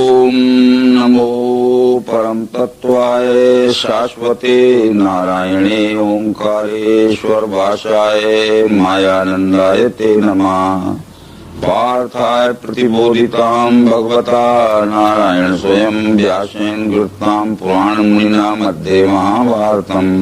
ओम नमो परम तत्वाय शाश्वते नारायणे ओंकारेश्वर भाषाय मायानंदाय ते नमः। पार्थाय प्रतिबोधितां भगवता नारायण स्वयं व्यासेन कृतां पुराण मुनिना मध्ये महाभारतम्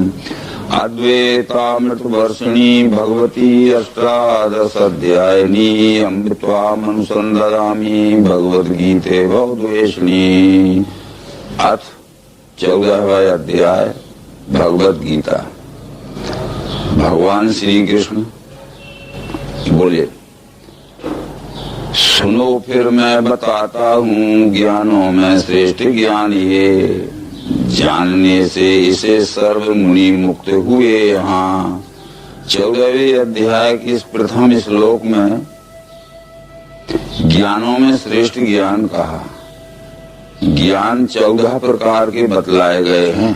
अद्वैतामृतवर्षिणी भगवती अष्टादशाध्यायिनी अमृतत्वामनुसंदधामि भगवद्गीते भवद्वेषिणी। अथ 14वां अध्याय भगवद गीता। भगवान श्री कृष्ण बोले, सुनो फिर मैं बताता हूँ, ज्ञानों में श्रेष्ठ ज्ञान ये, जानने से इसे सर्व मुनि मुक्त हुए। यहाँ 14वें अध्याय के इस प्रथम श्लोक में ज्ञानों में श्रेष्ठ ज्ञान कहा। ज्ञान 14 प्रकार के बतलाए गए हैं।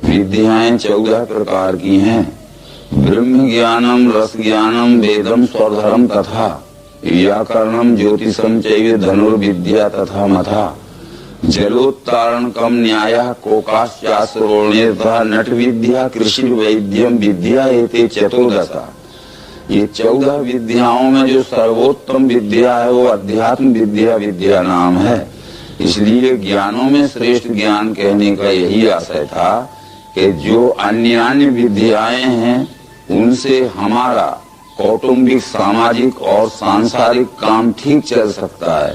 विद्याएं 14 प्रकार की हैं। ब्रह्म ज्ञानम, रस ज्ञानम, वेदम, स्वधर्म तथा व्याकरणम, ज्योतिषम चैव धनुर्विद्या तथा मथा, जलोत्तारणकम न्यायः, कोकाश्चाश्रोण्य तथा नट विद्या, कृषि वैद्यम विद्या, एते चतुर्दशा। ये 14 विद्याओं में जो सर्वोत्तम विद्या है वो अध्यात्म विद्या नाम है। इसलिए ज्ञानों में श्रेष्ठ ज्ञान कहने का यही आशय था कि जो अन्य विद्याएं हैं उनसे हमारा कौटुंबिक, सामाजिक और सांसारिक काम ठीक चल सकता है,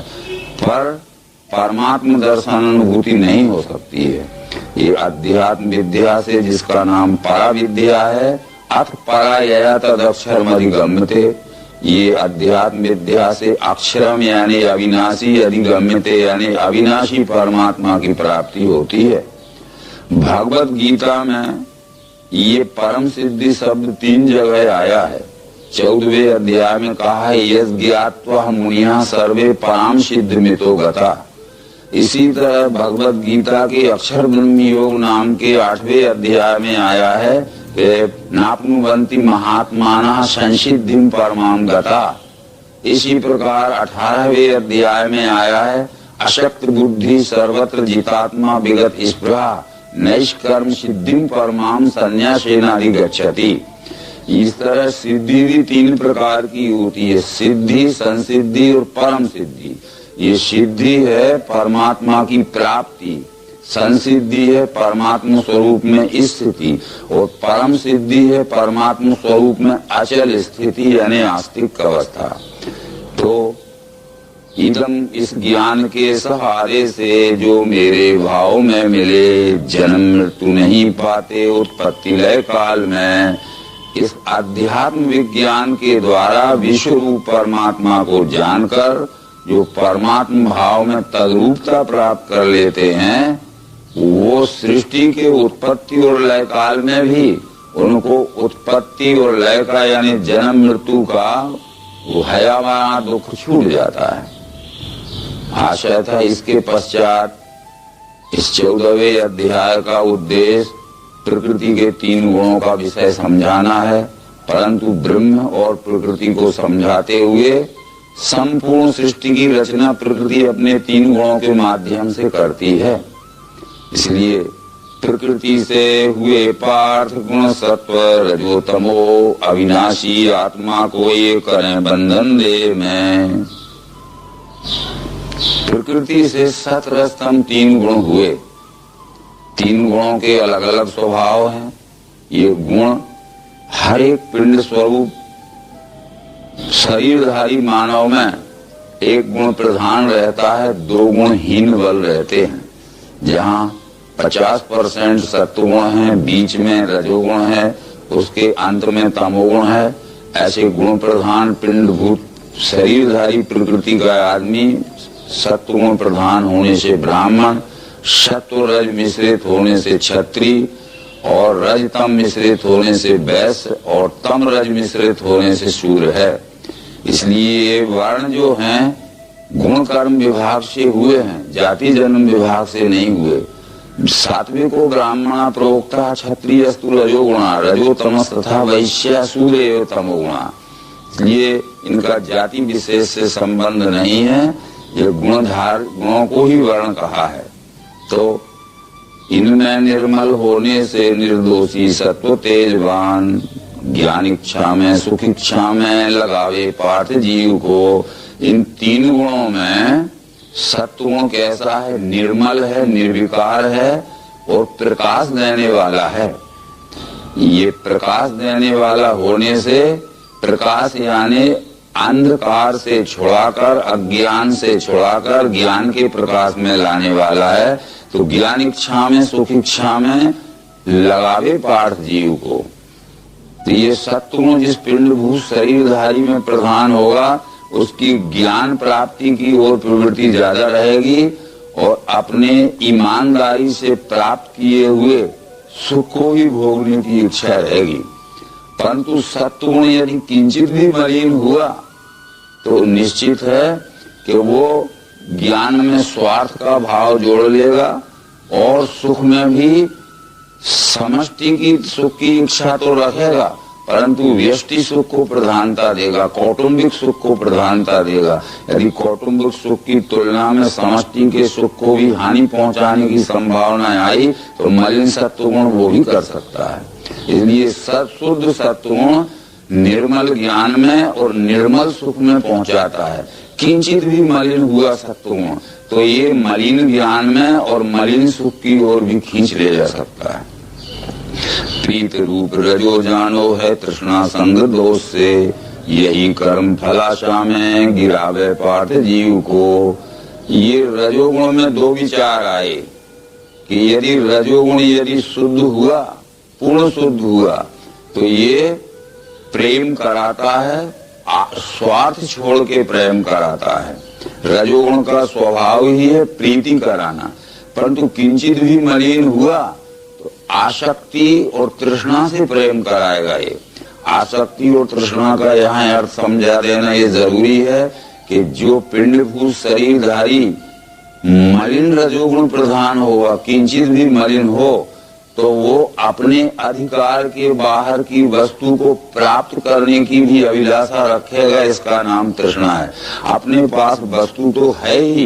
पर परमात्म दर्शन अनुभूति नहीं हो सकती है। ये अध्यात्म विद्या से, जिसका नाम परा विद्या है, अथ परायया तदक्षरमधिगम्यते, ये अध्यात्म विद्या से अक्षरम यानी अविनाशी, अधिगम्यते यानी अविनाशी परमात्मा की प्राप्ति होती है। भगवद गीता में ये परम सिद्धि शब्द 3 जगह आया है। 14वें अध्याय में कहा है, यस् ज्ञात्वा मुनिः सर्वे पराम सिद्धिमितो गता। इसी तरह भगवद गीता के अक्षर ब्रह्म योग नाम के 8वें अध्याय में आया है कि नाप्नुवन्ति महात्मानः संसिद्धिं परमां गता। इसी प्रकार 18वें अध्याय में आया है, अशक्त बुद्धि सर्वत्र जितात्मा विगत स्पृहा नैष्कर्म सिद्धिं परमां संन्यासेनाधिगच्छति। इस तरह सिद्धि भी 3 प्रकार की होती है, सिद्धि, संसिद्धि और परम सिद्धि। ये सिद्धि है परमात्मा की प्राप्ति, संसिद्धि है परमात्मा स्वरूप में स्थिति, और परम सिद्धि है परमात्मा स्वरूप में अचल स्थिति यानी आस्तिक अवस्था। तो इदम, इस ज्ञान के सहारे से जो मेरे भाव में मिले, जन्म मृत्यु नहीं पाते उत्पत्ति लय काल में, इस अध्यात्म विज्ञान के द्वारा विश्व रूप परमात्मा को जानकर जो परमात्मा भाव में तद्रूपता प्राप्त कर लेते हैं, वो सृष्टि के उत्पत्ति और लय काल में भी उनको उत्पत्ति और लय का यानी जन्म मृत्यु का भयावह दुख छूट जाता है। आशय था इसके पश्चात इस 14वें अध्याय का उद्देश्य प्रकृति के 3 गुणों का विषय समझाना है, परंतु ब्रह्म और प्रकृति को समझाते हुए संपूर्ण सृष्टि की रचना प्रकृति अपने 3 गुणों के माध्यम से करती है। इसलिए प्रकृति से हुए पार्थ गुण सत्व रजो तमो अविनाशी आत्मा को ये करें बंधन दे में। प्रकृति से सत रज तम 3 गुण हुए। 3 गुणों के अलग अलग स्वभाव हैं। ये गुण हर एक पिंड स्वरूप शरीरधारी मानव में एक गुण प्रधान रहता है, 2 गुण हीन बल रहते हैं। जहाँ 50% सत्वगुण है, बीच में रजोगुण है, उसके अंत में तमोगुण है। ऐसे गुण प्रधान पिंडभूत शरीरधारी प्रकृति का आदमी सत्वगुण प्रधान होने से ब्राह्मण, सत्व रज मिश्रित होने से क्षत्रिय, और रज तम मिश्रित होने से वैश्य, और तम रज मिश्रित होने से शूद्र है। इसलिए वर्ण जो हैं गुण कर्म विभाग से हुए हैं, जाति जन्म विभाग से नहीं हुए। सात्विको ब्राह्मणा प्रोक्ता क्षत्रियस्तु रजोगुणा रजो तमस तथा वैश्य सूर्य तमोगुणा। इसलिए इनका जाति विशेष से संबंध नहीं है, ये गुणों को ही वर्ण कहा है। तो इनमें निर्मल होने से निर्दोषी सत्व तेजवान, ज्ञान इच्छा में सुख इच्छा में लगावे पार्थ जीव को। इन तीन गुणों में सत्व गुण कैसा है? निर्मल है, निर्विकार है और प्रकाश देने वाला है। ये प्रकाश देने वाला होने से, प्रकाश यानी अंधकार से छुड़ाकर, अज्ञान से छुड़ाकर ज्ञान के प्रकाश में लाने वाला है। तो ज्ञान इच्छा में सुख इच्छा में लगावे पार्थ जीव को। तो ये सत्वगुण जिस पिंडभूत शरीरधारी में प्रधान होगा, उसकी ज्ञान प्राप्ति की ओर प्रवृत्ति ज्यादा रहेगी और अपने ईमानदारी से प्राप्त किए हुए सुख को ही भोगने की इच्छा रहेगी। परंतु सत्वगुण यदि किंचित भी मलिन हुआ तो निश्चित है कि वो ज्ञान में स्वार्थ का भाव जोड़ लेगा और सुख में भी समष्टि की सुख की इच्छा तो रखेगा, परंतु व्यष्टि सुख को प्रधानता देगा, कौटुंबिक सुख को प्रधानता देगा। यदि कौटुंबिक सुख की तुलना में समष्टि के सुख को भी हानि पहुंचाने की संभावना आई तो मलिन सत्वगुण वो भी कर सकता है। इसलिए शुद्ध सत्वगुण निर्मल ज्ञान में और निर्मल सुख में पहुंचाता है। किंचित भी मलिन हुआ सत्वगुण तो ये मलिन ज्ञान में और मलिन सुख की ओर भी खींच ले जा सकता है। प्रीत रूप रजो जानो है तृष्णा संग दोष से, यही कर्म फलाशा में गिरावे पार्थ जीव को। ये रजोगुण में दो विचार आए कि यदि रजोगुण यदि शुद्ध हुआ, पूर्ण शुद्ध हुआ, तो ये प्रेम कराता है, स्वार्थ छोड़ के प्रेम कराता है। रजोगुण का स्वभाव ही है प्रीति कराना। परंतु किंचित भी मलिन हुआ तो आसक्ति और तृष्णा से प्रेम कराएगा। ये आसक्ति और तृष्णा का यहाँ अर्थ समझा देना ये जरूरी है कि जो पिंडभूत शरीरधारी मलिन रजोगुण प्रधान होगा, किंचित भी मलिन हो, तो वो अपने अधिकार के बाहर की वस्तु को प्राप्त करने की भी अभिलाषा रखेगा। इसका नाम तृष्णा है। अपने पास वस्तु तो है ही,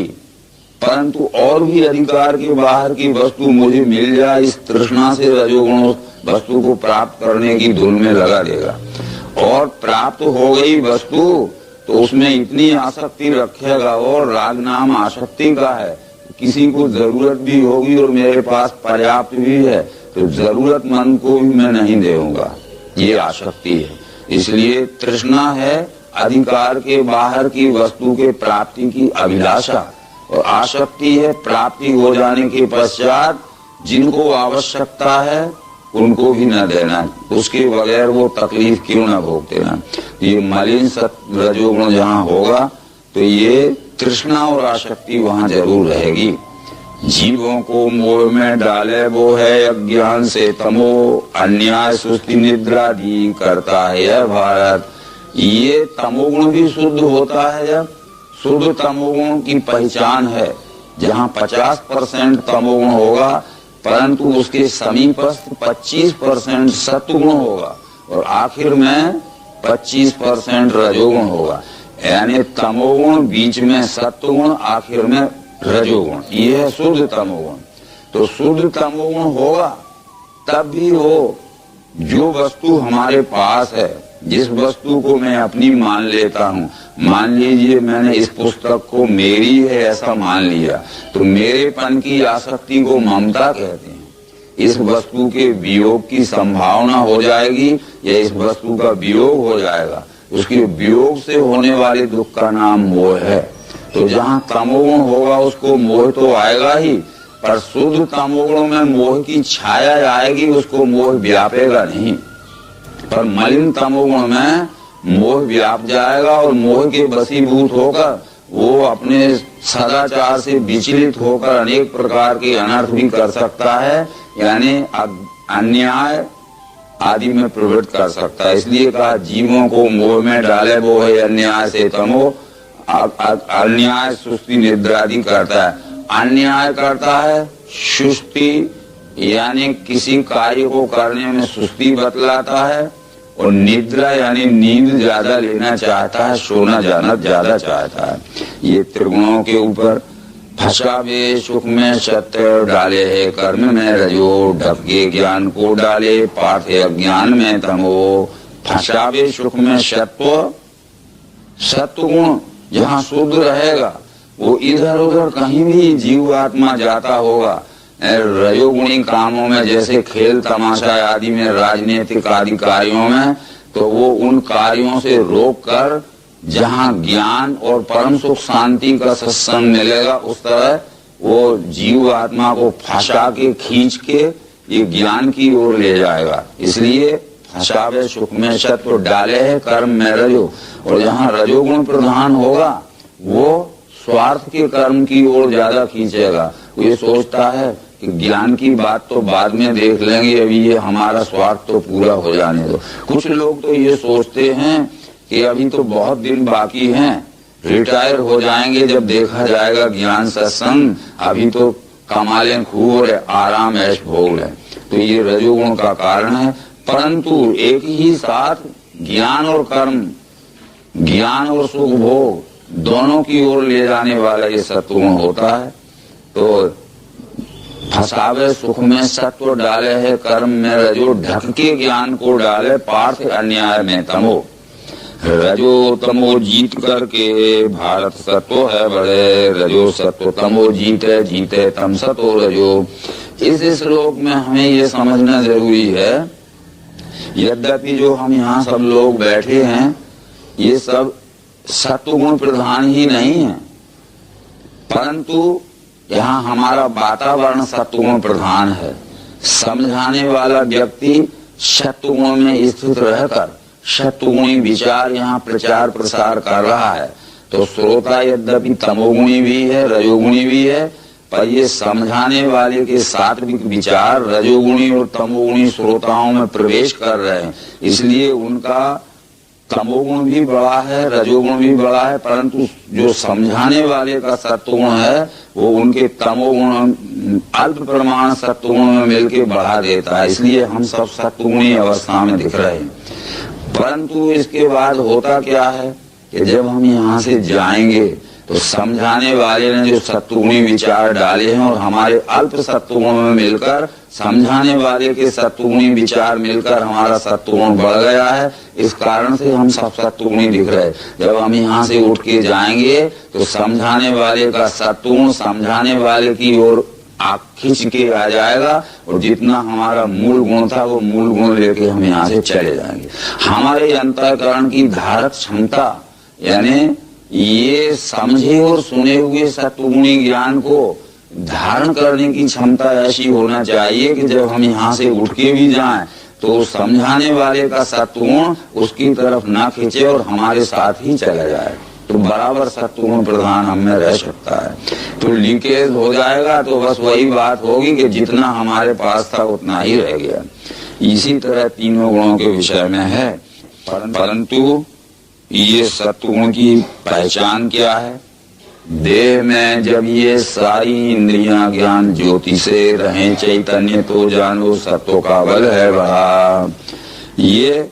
परंतु और भी अधिकार के बाहर की वस्तु मुझे मिल जाए, इस तृष्णा से रजोगुण वस्तु को प्राप्त करने की धुन में लगा देगा। और प्राप्त हो गई वस्तु तो उसमें इतनी आसक्ति रखेगा, और राग नाम आसक्ति का है। किसी को जरूरत भी होगी और मेरे पास पर्याप्त भी है तो जरूरतमंद को भी मैं नहीं दूंगा, ये आसक्ति है। इसलिए तृष्णा है अधिकार के बाहर की वस्तु के प्राप्ति की अभिलाषा, और आसक्ति है प्राप्ति हो जाने के पश्चात जिनको आवश्यकता है उनको भी न देना, उसके बगैर वो तकलीफ क्यों न भोगते ना। ये मलिन रजोगुण जहाँ होगा तो ये तृष्णा और आसक्ति वहाँ जरूर रहेगी। जीवों को मोह में डाले वो है अज्ञान से तमो, अन्याय सुस्ती निद्रा दी करता है यह भारत। ये तमोगुण भी शुद्ध होता है जब शुद्ध तमोगुण की पहचान है। जहाँ 50% तमोगुण होगा परंतु उसके समीपस्थ 25% सत्वगुण होगा और आखिर में 25% रजोगुण होगा। यानी तमोगुण बीच में सत्वगुण, आखिर में रजोगुण, ये है शुद्ध तमोगुण। तो शुद्ध तमोगुण होगा तब भी हो जो वस्तु हमारे पास है, जिस वस्तु को मैं अपनी मान लेता हूँ, मान लीजिए मैंने इस पुस्तक को मेरी है ऐसा मान लिया, तो मेरेपन की आसक्ति को ममता कहते हैं। इस वस्तु के वियोग की संभावना हो जाएगी या इस वस्तु का वियोग हो जाएगा, उसके वियोग से होने वाले दुख का नाम मोह है। तो जहाँ तमोगुण होगा उसको मोह तो आएगा ही, पर शुद्ध तमोगुण में मोह की छाया आएगी, उसको मोह व्यापेगा नहीं। पर मलिन तमोगुण में मोह व्याप जाएगा और मोह के वशीभूत होकर वो अपने सदाचार से विचलित होकर अनेक प्रकार के अनर्थ भी कर सकता है, यानी अन्याय आदि में प्रवृत्त कर सकता है। इसलिए कहा जीवों को मोह में डाले वो है अन्याय से तमो, अन्याय सुस्ती निद्रा आदि करता है। अन्याय करता है सुस्ती, यानी किसी कार्य को करने में सुस्ती बतलाता है, और निद्रा यानी नींद ज्यादा लेना चाहता है, सोना जाना ज्यादा चाहता है। ये त्रिगुणों के ऊपर फंसावे सुख में सत्य डाले है कर्म में रजो, ढके ज्ञान को डाले पार्थ अज्ञान में तमो। फंसावे सुख में सत्व, सत्व गुण जहाँ शुद्ध रहेगा वो इधर उधर कहीं भी जीव आत्मा जाता होगा। रजोगुणी कामों में जैसे खेल तमाशा आदि में, राजनीतिक आदि कार्यों में, तो वो उन कार्यों से रोक कर जहाँ ज्ञान और परम सुख शांति का सत्संग मिलेगा उस तरह वो जीव आत्मा को फंसा के खींच के ये ज्ञान की ओर ले जाएगा। इसलिए फंसावे सुख में सत्व डाले है कर्म में रजो, और जहाँ रजोगुण प्रधान होगा वो स्वार्थ के कर्म की ओर ज्यादा खींचेगा। वो ये सोचता है कि ज्ञान की बात तो बाद में देख लेंगे, अभी ये हमारा स्वार्थ तो पूरा हो जाने दो। कुछ लोग तो ये सोचते हैं कि अभी तो बहुत दिन बाकी हैं, रिटायर हो जाएंगे जब देखा जाएगा ज्ञान सत्संग, अभी तो कमा लें खूब और आराम ऐश भोग लें। तो ये रजोगुण का कारण है। परंतु एक ही साथ ज्ञान और कर्म, ज्ञान और सुख भोग दोनों की ओर ले जाने वाला ये सत्वगुण होता है। तो फंसावे सुख में सत्व डाले है कर्म में रजो, ढके ज्ञान को डाले पार्थ अन्याय में तमो। रजो तमो जीत करके भारत सत्व है बड़े, रजो सत्व तमो जीते जीते तम सतो रजो। इस श्लोक में हमें ये समझना जरूरी है, यद्यपि जो हम यहाँ सब लोग बैठे हैं ये सब सत्वगुण प्रधान ही नहीं है, परंतु यहाँ हमारा वातावरण सत्वगुण प्रधान है। समझाने वाला व्यक्ति सत्वगुण में स्थित रहकर सत्वगुणी विचार यहाँ प्रचार प्रसार कर रहा है। तो श्रोता यद्यपि तमोगुणी भी है रजोगुणी भी है, पर ये समझाने वाले के सात्विक विचार रजोगुणी और तमोगुणी श्रोताओं में प्रवेश कर रहे हैं, इसलिए उनका तमोगुण भी बड़ा है रजोगुण भी बड़ा है, परंतु जो समझाने वाले का सत्वगुण है वो उनके तमोगुण अल्प प्रमाण सत्वगुण में मिलकर बढ़ा देता है। इसलिए हम सब सत्वगुणी अवस्था में दिख रहे हैं। परंतु इसके बाद होता क्या है कि जब हम यहाँ से जाएंगे तो समझाने वाले ने जो सत्वगुणी विचार डाले हैं और हमारे अल्प सत्वगुण में मिलकर समझाने वाले के सत्वगुणी विचार मिलकर हमारा सत्वगुण बढ़ गया है। इस कारण से हम सब सत्वगुणी दिख रहे हैं। जब हम यहाँ से उठ के जाएंगे तो समझाने वाले का सत्वगुण समझाने वाले की ओर खींच के आ जाएगा, और जितना हमारा मूल गुण था वो मूल गुण लेके हम यहाँ से चले जाएंगे। हमारे अंतःकरण की धारक क्षमता यानी ये समझे और सुने हुए सत्वगुणी ज्ञान को धारण करने की क्षमता ऐसी होना चाहिए कि जब हम यहाँ से उठ के भी जाएं तो समझाने वाले का सत्वगुण उसकी तरफ ना खींचे और हमारे साथ ही चला जाए, तो बराबर सत्वगुण प्रधान हम में रह सकता है। तो लीकेज हो जाएगा तो बस वही बात होगी कि जितना हमारे पास था उतना ही रह गया। इसी तरह तीनों गुणों के विषय में है। परंतु ये सत्वगुण की पहचान क्या है? देह में जब ये सारी इंद्रियां ज्ञान ज्योति से रहें चैतन्य तो जानो सत्व का बल है बड़ा। ये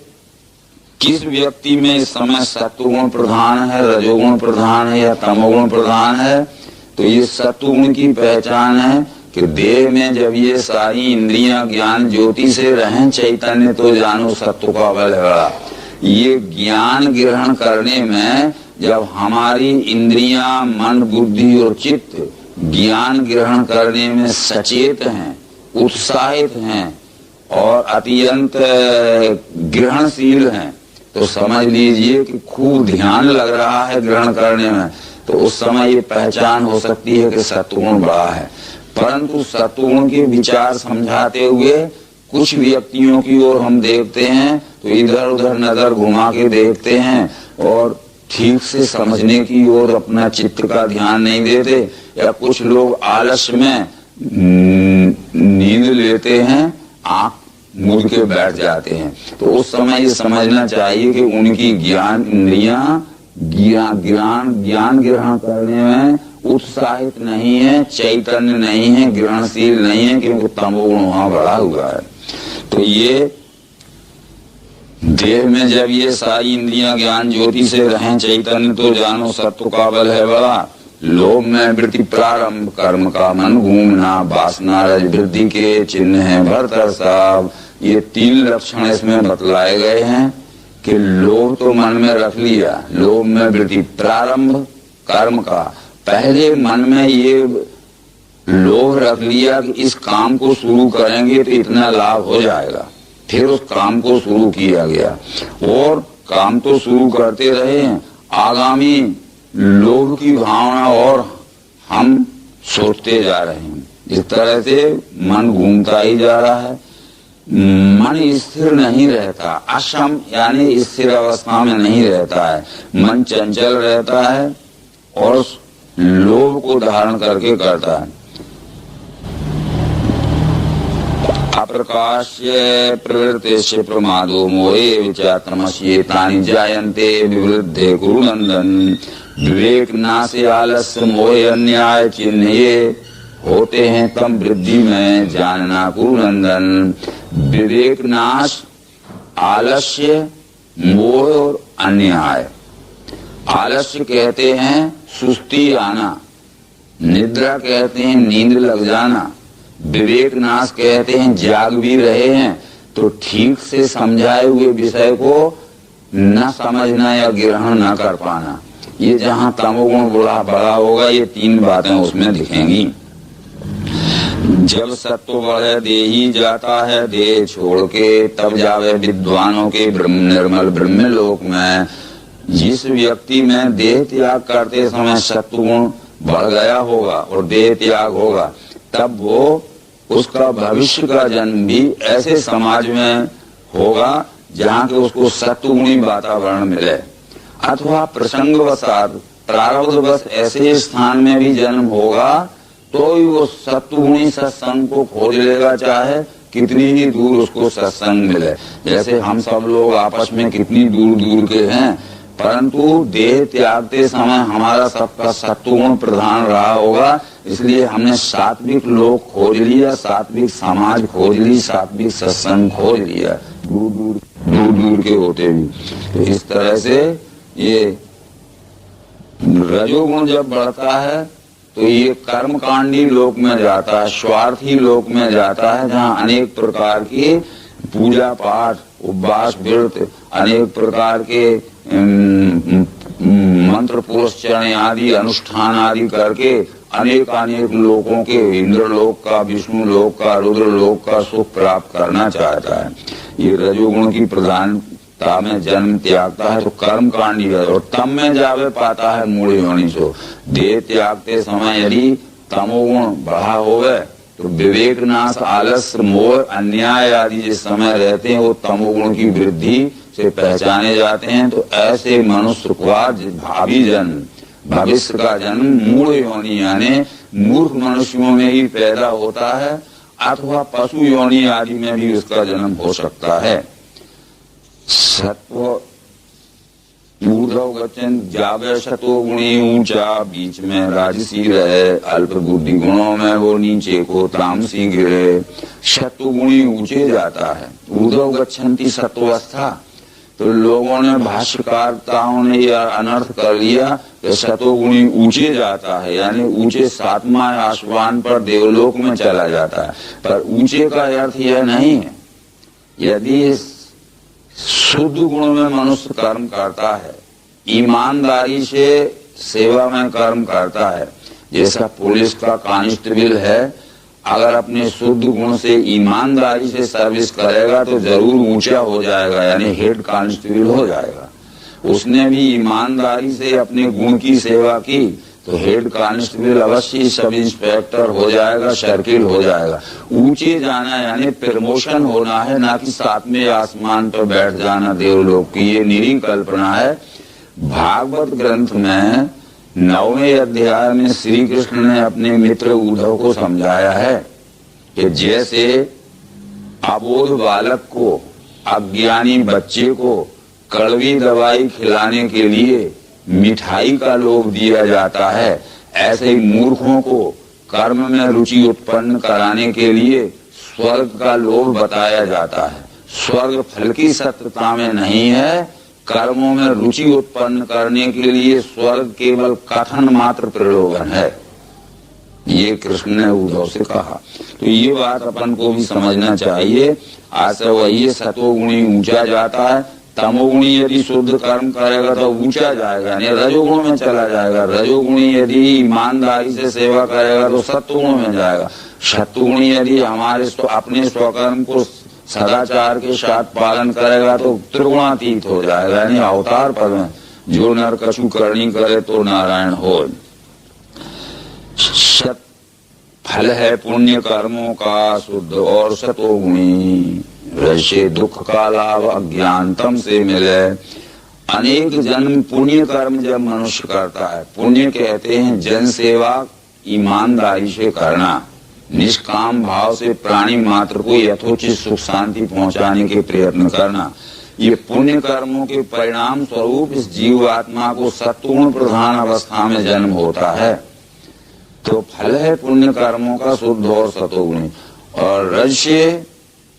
किस व्यक्ति में इस समय सत्वगुण प्रधान है रजोगुण प्रधान है या तमोगुण प्रधान है? तो ये सत्वगुण की पहचान है कि देह में जब ये सारी इंद्रियां ज्ञान ज्योति से रहें चैतन्य तो जानो सत्व का बल है बड़ा। ये ज्ञान ग्रहण करने में जब हमारी इंद्रियां मन बुद्धि और चित्त ज्ञान ग्रहण करने में सचेत हैं उत्साहित हैं और अत्यंत ग्रहणशील हैं, तो समझ लीजिए कि खूब ध्यान लग रहा है ग्रहण करने में, तो उस समय ये पहचान हो सकती है कि सत्वगुण बड़ा है। परंतु सत्वगुण के विचार समझाते हुए कुछ व्यक्तियों की ओर हम देखते हैं तो इधर उधर नजर घुमा के देखते हैं और ठीक से समझने की ओर अपना चित्त का ध्यान नहीं देते, या कुछ लोग आलस में नींद लेते हैं आंख मूंद के बैठ जाते हैं। तो उस समय ये समझना चाहिए कि उनकी ज्ञान इंद्रियां ज्ञान ग्रहण करने में उत्साहित नहीं है चैतन्य नहीं है ग्रहणशील नहीं है, क्योंकि तमोगुण वहां बढ़ा हुआ है। तो ये देह में जब ये सारी इंद्रियां ज्ञान ज्योति से रहें चैतन्य तो जानो सत्व का बल है बड़ा। लोभ में वृत्ति प्रारंभ कर्म का मन घूमना वासना रज वृद्धि के चिन्ह है भरतर साहब। ये 3 लक्षण इसमें बतलाए गए हैं कि लोभ तो मन में रख लिया, लोभ में वृत्ति प्रारंभ कर्म का, पहले मन में ये लोभ रख लिया कि इस काम को शुरू करेंगे तो इतना लाभ हो जाएगा, फिर उस काम को शुरू किया गया और काम तो शुरू करते रहे हैं, आगामी लोभ की भावना और हम सोचते जा रहे हैं। इस तरह से मन घूमता ही जा रहा है, मन स्थिर नहीं रहता, अशम यानी स्थिर अवस्था में नहीं रहता है, मन चंचल रहता है और लोभ को धारण करके करता है। अप्रकाश्य प्रवृत्तिश्च प्रमादो मोहे विचात्रमस्येतानि जायन्ते विवृद्धे कुरुनन्दन। विवेक नाश आलस्य मोह अन्याय चिन्ह ये होते हैं तम वृद्धि में जानना कुरुनन्दन। विवेक नाश आलस्य मोह और अन्याय। आलस्य कहते हैं सुस्ती आना, निद्रा कहते हैं नींद लग जाना, विवेक नाश कहते हैं जाग भी रहे हैं तो ठीक से समझाए हुए विषय को न समझना या ग्रहण न कर पाना। ये जहाँ तमोगुण बड़ा होगा ये 3 बातें उसमें दिखेंगी। जब सत्व बढ़े देही जाता है देह छोड़ के, तब जावे विद्वानों के निर्मल ब्रह्म लोक में। जिस व्यक्ति में देह त्याग करते समय सत्वगुण बढ़ गया होगा और देह त्याग होगा, तब वो उसका भविष्य का जन्म भी ऐसे समाज में होगा जहाँ के उसको सत्वगुणी वातावरण मिले, अथवा प्रसंगवशात प्रारब्धवश ऐसे स्थान में भी जन्म होगा तो ही वो सत्वगुणी सत्संग को खोज लेगा, चाहे कितनी ही दूर उसको सत्संग मिले। जैसे हम सब लोग आपस में कितनी दूर दूर के हैं, परंतु देह त्यागते समय हमारा सबका सत्वगुण प्रधान रहा होगा, इसलिए हमने सात्विक लोग खोज लिया, सात्विक समाज खोज ली, सात्विक सत्संग खोज लिया, दूर दूर के होते भी। तो इस तरह से ये रजोगुण जब बढ़ता है तो ये कर्मकांडी लोक में जाता है, स्वार्थी लोक में जाता है, जहाँ अनेक प्रकार की पूजा पाठ उपवास व्रत अनेक प्रकार के मंत्र पुरस्चरण आदि अनुष्ठान आदि करके अनेक लोगों के इंद्र लोक का, विष्णु लोक का, रुद्र लोक का सुख प्राप्त करना चाहता है। ये रजोगुण की प्रधानता में जन्म त्यागता है तो कर्म कांडी है और तम में जावे पाता है मूल योनि सो। देह त्यागते समय यदि तमोगुण बढ़ा होवे तो विवेक नाश आलस्य मोह अन्याय आदि जिस समय रहते हैं वो तमोगुण की वृद्धि से पहचाने जाते हैं। तो ऐसे मनुष्य का भावी जन्म, भविष्य का जन्म मूढ़ योनि यानी मूर्ख मनुष्यों में ही पैदा होता है, अथवा पशु योनि आदि में भी उसका जन्म हो सकता है। सत्व ऊर्ध्व गचन जावे सतो गुणी ऊंचा, बीच में राजसी रहे, अल्प बुद्धि गुणों में वो नीचे को तामसी गिरे। सत्व गुणी ऊंचे जाता है, ऊर्ध्व गच्छन्ति सत्वस्था। तो लोगों ने भाष्यकारताओं ने यह अनर्थ कर लिया कि सतोगुणी ऊंचे जाता है, यानी ऊंचे 7वां आसमान पर देवलोक में चला जाता है। पर ऊंचे का अर्थ यह नहीं है। यदि शुद्ध गुण में मनुष्य कर्म करता है, ईमानदारी से सेवा में कर्म करता है, जैसा पुलिस का कांस्टेबल है, अगर अपने शुद्ध गुण से ईमानदारी से सर्विस करेगा तो जरूर ऊंचा हो जाएगा, यानी हेड कांस्टेबल हो जाएगा। उसने भी ईमानदारी से अपने गुण की सेवा की तो हेड कांस्टेबल अवश्य सब इंस्पेक्टर हो जाएगा, सर्किल हो जाएगा। ऊंचे जाना यानी प्रमोशन होना है, ना कि 7वें आसमान पर बैठ जाना देवलोक की। ये निरी कल्पना है। भागवत ग्रंथ में 9वें अध्याय में श्री कृष्ण ने अपने मित्र उद्धव को समझाया है कि जैसे अबोध बालक को, अज्ञानी बच्चे को कड़वी दवाई खिलाने के लिए मिठाई का लोभ दिया जाता है, ऐसे ही मूर्खों को कर्म में रुचि उत्पन्न कराने के लिए स्वर्ग का लोभ बताया जाता है। स्वर्ग फल की सत्यता में नहीं है। कर्मों में रुचि उत्पन्न करने के लिए स्वर्ग केवल कथन मात्र प्रलोभन है। ये कृष्ण ने उद्धव से कहा। तो ये बात अपन को भी समझना चाहिए। आज वही सतोगुणी ऊंचा जाता है, तमोगुणी यदि शुद्ध कर्म करेगा तो ऊंचा जाएगा, नहीं रजोगुण में चला जाएगा। रजोगुणी यदि ईमानदारी से सेवा करेगा तो सत्वगुण में जाएगा। सत्वगुणी यदि हमारे अपने स्वकर्म को सदाचार के साथ पालन करेगा तो त्रिगुणातीत हो जाएगा, यानी अवतार पद में। जो नर कछु करनी करे तो नारायण हो। सत फल है पुण्य कर्मों का शुद्ध और सतोगुणी। वैसे दुख का लाभ अज्ञानतम से मिले। अनेक जन्म पुण्य कर्म जब मनुष्य करता है, पुण्य कहते हैं जन सेवा ईमानदारी से करना, निष्काम भाव से प्राणी मात्र को यथोचित सुख शांति पहुंचाने के प्रयत्न करना। ये पुण्य कर्मों के परिणाम स्वरूप इस जीवात्मा को सत्वगुण प्रधान अवस्था में जन्म होता है। तो फल है पुण्य कर्मों का शुद्ध और सतोगुणी। और रज से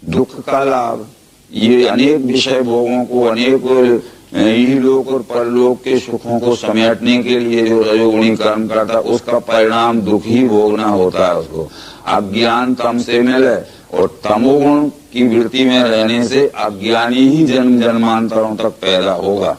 दुख का लाभ, ये अनेक विषय भोगों को, अनेक इहलोक और परलोक के सुखों को समेटने के लिए जो रजोगुणी कर्म करता है उसका परिणाम दुख ही भोगना होता है उसको। अज्ञान तम से मिले और तमोगुण की वृत्ति में रहने से अज्ञानी ही जन्म जन्मांतरों तक पैदा होगा।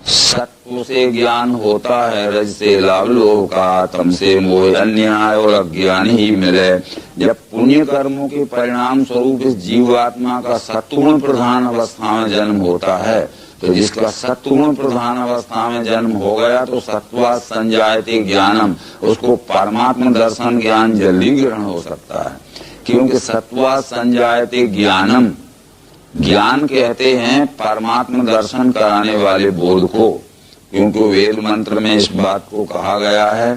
सत्व से ज्ञान होता है, रज से लाभ लोभ का, तम से मोह अन्याय और अज्ञान ही मिले। जब पुण्य कर्मों के परिणाम स्वरूप इस जीवात्मा का सत्वगुण प्रधान अवस्था में जन्म होता है, तो जिसका सत्वगुण प्रधान अवस्था में जन्म हो गया तो सत्वात् संजायते ज्ञानम, उसको परमात्मा दर्शन ज्ञान जल्दी ग्रहण हो सकता है। क्योंकि सत्वात् संजायते ज्ञानम, ज्ञान कहते हैं परमात्मा दर्शन कराने वाले बोध को। क्योंकि वेद मंत्र में इस बात को कहा गया है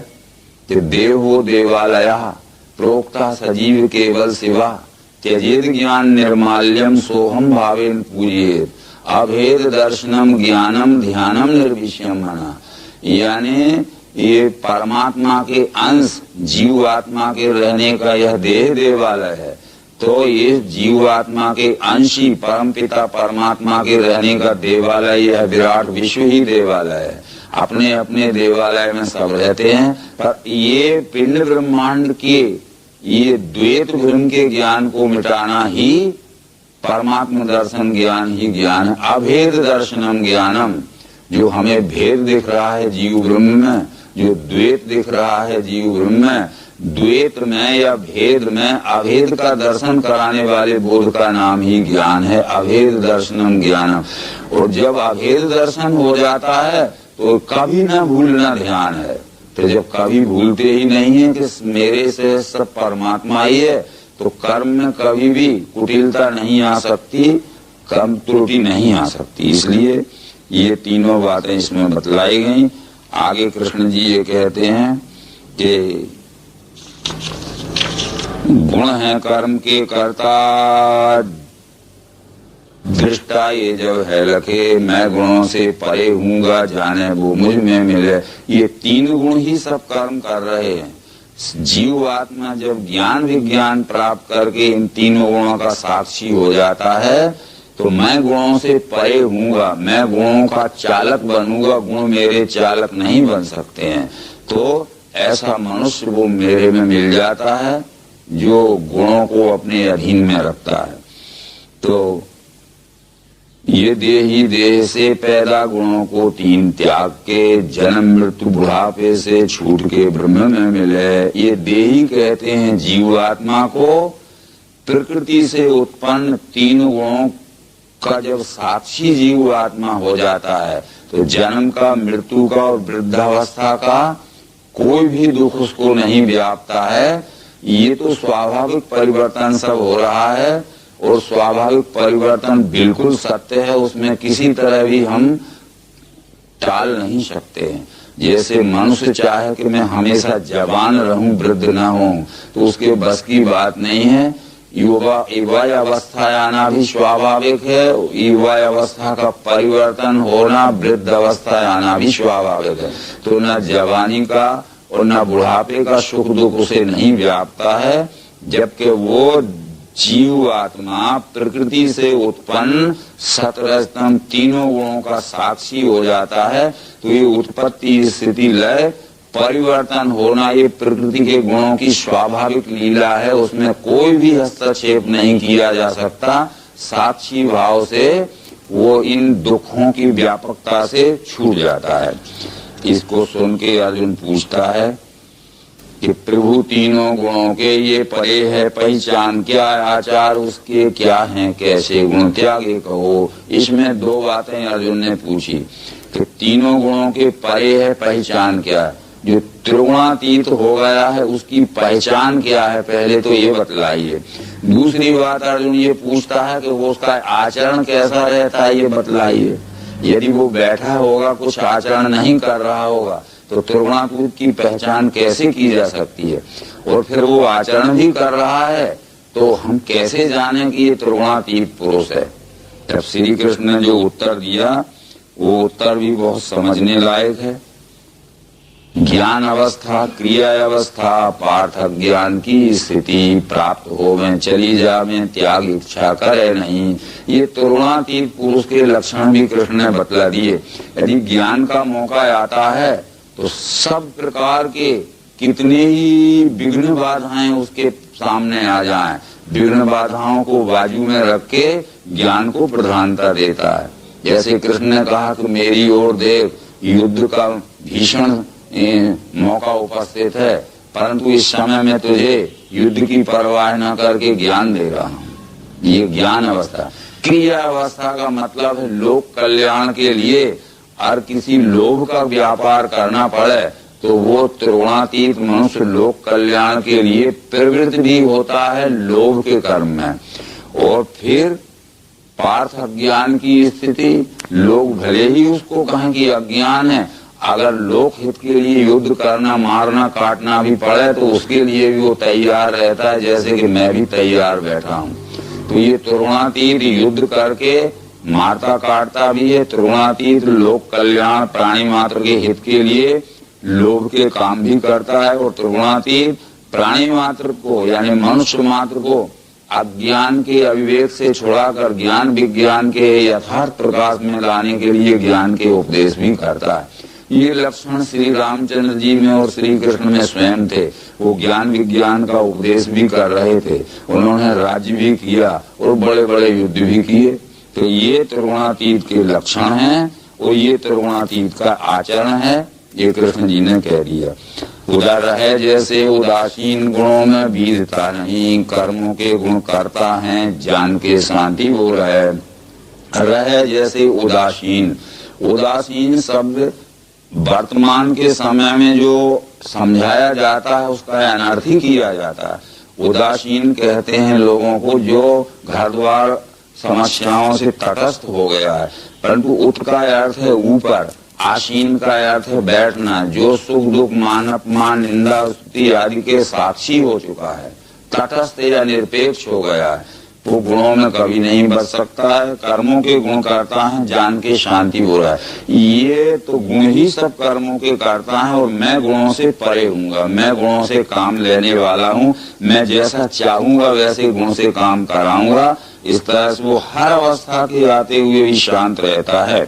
कि देवो देवालया प्रोक्ता सजीव केवल शिवा त्यजेद ज्ञान निर्माल्यम सोहम भावेन पूजेत अभेद दर्शनम ज्ञानम ध्यानम निर्विषयम मना। यानी ये परमात्मा के अंश जीवात्मा के रहने का यह देह देवालय है। तो ये जीवात्मा के अंशी परमपिता परमात्मा के रहने का देवालय, यह विराट विश्व ही देवालय है। अपने अपने देवालय में सब रहते हैं, पर ये पिंड ब्रह्मांड के ये द्वैत भ्रम के ज्ञान को मिटाना ही परमात्मा दर्शन ज्ञान ही ज्ञान है। अभेद दर्शनम ज्ञानम, जो हमें भेद दिख रहा है जीव ब्रह्म में, जो द्वैत दिख रहा है जीव ब्रह्म में, द्वैत में या भेद में अभेद का दर्शन कराने वाले बोध का नाम ही ज्ञान है। अभेद दर्शनम ज्ञानम। और जब अभेद दर्शन हो जाता है तो कभी न भूलना ध्यान है। तो जब कभी भूलते ही नहीं है कि मेरे से सब परमात्मा ही है, तो कर्म में कभी भी कुटिलता नहीं आ सकती, कम त्रुटि नहीं आ सकती। इसलिए ये तीनों बातें इसमें बतलाई गई। आगे कृष्ण जी ये कहते हैं कि गुण है कर्म के कर्ता, दृष्टा ये जब है लखे, मैं गुणों से परे हूँगा जाने वो मुझ में मिले। ये तीन गुण ही सब कर्म कर रहे हैं। जीव आत्मा जब ज्ञान विज्ञान प्राप्त करके इन तीनों गुणों का साक्षी हो जाता है तो मैं गुणों से परे हूँगा, मैं गुणों का चालक बनूंगा, गुण मेरे चालक नहीं बन सकते हैं। तो ऐसा मनुष्य वो मेरे में मिल जाता है जो गुणों को अपने अधीन में रखता है। तो ये देही देह से पैदा गुणों को तीन त्याग के, जन्म मृत्यु बुढ़ापे से छूट के ब्रह्म में मिले। ये देही कहते हैं जीवात्मा को। प्रकृति से उत्पन्न तीन गुणों का जब साक्षी जीवात्मा हो जाता है तो जन्म का, मृत्यु का और वृद्धावस्था का कोई भी दुख उसको नहीं व्यापता है। ये तो स्वाभाविक परिवर्तन सब हो रहा है और स्वाभाविक परिवर्तन बिल्कुल सत्य है, उसमें किसी तरह भी हम टाल नहीं सकते हैं। जैसे मनुष्य चाहे कि मैं हमेशा जवान रहूं, वृद्ध न हूं, तो उसके बस की बात नहीं है। युवा अवस्था आना भी स्वाभाविक है, युवा अवस्था का परिवर्तन होना, वृद्ध अवस्था आना भी स्वाभाविक है। तो न जवानी का और न बुढ़ापे का सुख दुख उसे नहीं व्यापता है, जबकि वो जीवात्मा प्रकृति से उत्पन्न सतरजतम तीनों गुणों का साक्षी हो जाता है, तो ये उत्पत्ति स्थिति लय परिवर्तन होना ये प्रकृति के गुणों की स्वाभाविक लीला है, उसमें कोई भी हस्तक्षेप नहीं किया जा सकता। साक्षी भाव से वो इन दुखों की व्यापकता से छूट जाता है। इसको सुन के अर्जुन पूछता है कि प्रभु तीनों गुणों के ये परे है पहचान, क्या आचार उसके क्या हैं कैसे गुण त्यागे कहो। इसमें दो बातें अर्जुन ने पूछी कि तीनों गुणों के परे है पहचान क्या है, जो त्रिगुणातीत हो गया है उसकी पहचान क्या है, पहले तो ये बतलाइए। दूसरी बात अर्जुन ये पूछता है कि वो उसका आचरण कैसा रहता है, ये बतलाइए। यदि वो बैठा होगा कुछ आचरण नहीं कर रहा होगा तो त्रिगुणातीत की पहचान कैसे की जा सकती है, और फिर वो आचरण भी कर रहा है तो हम कैसे जाने कि ये त्रिगुणातीत पुरुष है। तब श्री कृष्ण ने जो उत्तर दिया वो उत्तर भी बहुत समझने लायक है। ज्ञान अवस्था क्रिया अवस्था पार्थ ज्ञान की स्थिति प्राप्त हो में चली जावे त्याग इच्छा करे नहीं, ये त्रिगुणातीत पुरुष के लक्षण भी कृष्ण ने बतला दिए। यदि ज्ञान का मौका आता है तो सब प्रकार के कितने ही विघ्न बाधाएं उसके सामने आ जाएं, विघ्न बाधाओं को बाजू में रख के ज्ञान को प्रधानता देता है। जैसे कृष्ण ने कहा कि मेरी ओर देख युद्ध का भीषण मौका उपस्थित है, परंतु इस समय में तुझे युद्ध की परवाह न करके ज्ञान दे रहा हूँ। ये ज्ञान अवस्था। क्रिया अवस्था का मतलब है लोक कल्याण के लिए और किसी लोभ का व्यापार करना पड़े तो वो त्रिगुणातीत मनुष्य लोक कल्याण के लिए प्रवृत्त भी होता है लोभ के कर्म में। और फिर पार्थ अज्ञान की स्थिति, लोग भले ही उसको कहें कि अज्ञान है, अगर लोक हित के लिए युद्ध करना मारना काटना भी पड़े तो उसके लिए भी वो तैयार रहता है, जैसे कि मैं भी तैयार बैठा हूँ। तो ये त्रिगुणातीत युद्ध करके मारता काटता भी है, त्रिगुणातीत लोक कल्याण प्राणी मात्र के हित के लिए लोभ के काम भी करता है, और त्रिगुणातीत प्राणी मात्र को यानी मनुष्य मात्र को अज्ञान के अविवेक से छुड़ाकर ज्ञान विज्ञान के यथार्थ प्रकाश में लाने के लिए ज्ञान के उपदेश भी करता है। ये लक्षण श्री रामचंद्र जी में और श्री कृष्ण में स्वयं थे। वो ज्ञान विज्ञान का उपदेश भी कर रहे थे, उन्होंने राज्य भी किया और बड़े बड़े युद्ध भी किए। तो ये त्रिगुणातीत के लक्षण हैं और ये त्रिगुणातीत का आचरण है, ये कृष्ण जी ने कह दिया। उदार है जैसे उदासीन गुणों में बीजता नहीं, कर्मों के गुण करता है जान के शांति वो रहे जैसे उदासीन। उदासीन शब्द वर्तमान के समय में जो समझाया जाता है उसका अनर्थ ही किया जाता है। उदासीन कहते हैं लोगों को जो घर द्वार समस्याओं से तटस्थ हो गया है, परंतु उत का अर्थ है ऊपर, आसीन का अर्थ है बैठना, जो सुख दुख मान अपमान निंदा स्तुति आदि के साक्षी हो चुका है, तटस्थ या निरपेक्ष हो गया है, वो गुणों में कभी नहीं बच सकता है। कर्मों के गुण करता है जान के शांति हो रहा है। ये तो गुण ही सब कर्मों के करता है और मैं गुणों से परे हूँगा, मैं गुणों से काम लेने वाला हूँ, मैं जैसा चाहूंगा वैसे गुण से काम कराऊंगा। इस तरह से वो हर अवस्था के आते हुए भी शांत रहता है।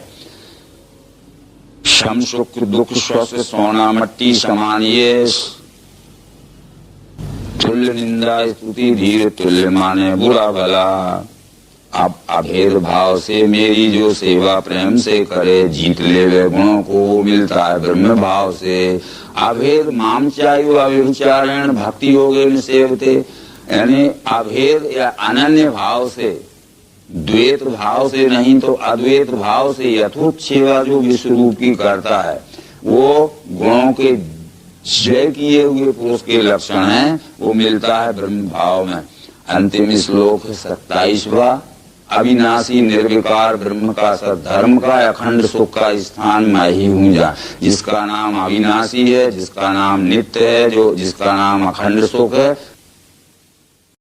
शम सुख दुख स्वस्थ सोना मट्टी समान, ये तुल्य निंदा स्तुति धीर तुल्य माने बुरा भला। अब अभेद भाव से मेरी जो सेवा प्रेम से करे जीत ले वे गुणों को मिलता है ब्रह्म भाव से। अभेद माम चायु अविचारण भक्ति योगे सेवते, यानी अभेद या अनन्य भाव से, द्वैत भाव से नहीं तो अद्वैत भाव से यथोचित सेवा जो विश्व रूप की करता है वो गुणों के जय किए हुए पुरुष के लक्षण हैं, वो मिलता है ब्रह्म भाव में। अंतिम श्लोक 27वां, अविनाशी निर्विकार ब्रह्म का सद्धर्म का अखंड सुख का स्थान मैं ही हूँ जा। जिसका नाम अविनाशी है, जिसका नाम नित्य है, जो जिसका नाम अखंड सुख है,